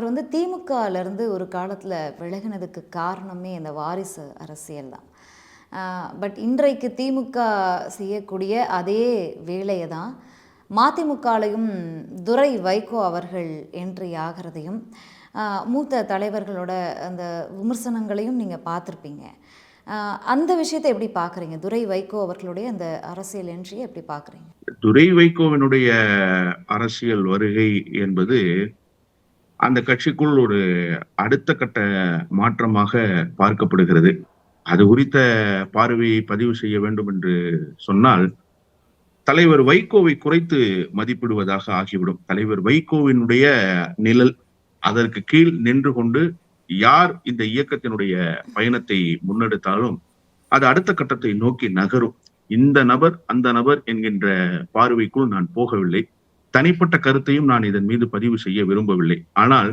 அவர் வந்து திமுகலேருந்து ஒரு காலத்தில் விலகினதுக்கு காரணமே இந்த வாரிசு அரசியல் தான். பட் இன்றைக்கு திமுக செய்யக்கூடிய அதே வேலையை தான் மதிமுகலையும் துரை வைகோ அவர்கள் என்ட்ரி ஆகிறதையும் மூத்த தலைவர்களோட அந்த விமர்சனங்களையும் நீங்கள் பார்த்துருப்பீங்க. அந்த விஷயத்தை எப்படி பார்க்குறீங்க? துரை வைகோ அவர்களுடைய அந்த அரசியல் என்ட்ரியை எப்படி பார்க்குறீங்க? துரை வைகோவினுடைய அரசியல் வருகை என்பது அந்த கட்சிக்குள் ஒரு அடுத்த கட்ட மாற்றமாக பார்க்கப்படுகிறது. அது குறித்த பார்வையை பதிவு செய்ய வேண்டும் என்று சொன்னால், தலைவர் வைகோவை குறைத்து மதிப்பிடுவதாக ஆகிவிடும். தலைவர் வைகோவினுடைய நிழல், அதற்கு கீழ் நின்று கொண்டு யார் இந்த இயக்கத்தினுடைய பயணத்தை முன்னெடுத்தாலும் அது அடுத்த கட்டத்தை நோக்கி நகரும். இந்த நபர் அந்த நபர் என்கின்ற பார்வைக்குள் நான் போகவில்லை. தனிப்பட்ட கருத்தையும் நான் இதன் மீது பதிவு செய்ய விரும்பவில்லை. ஆனால்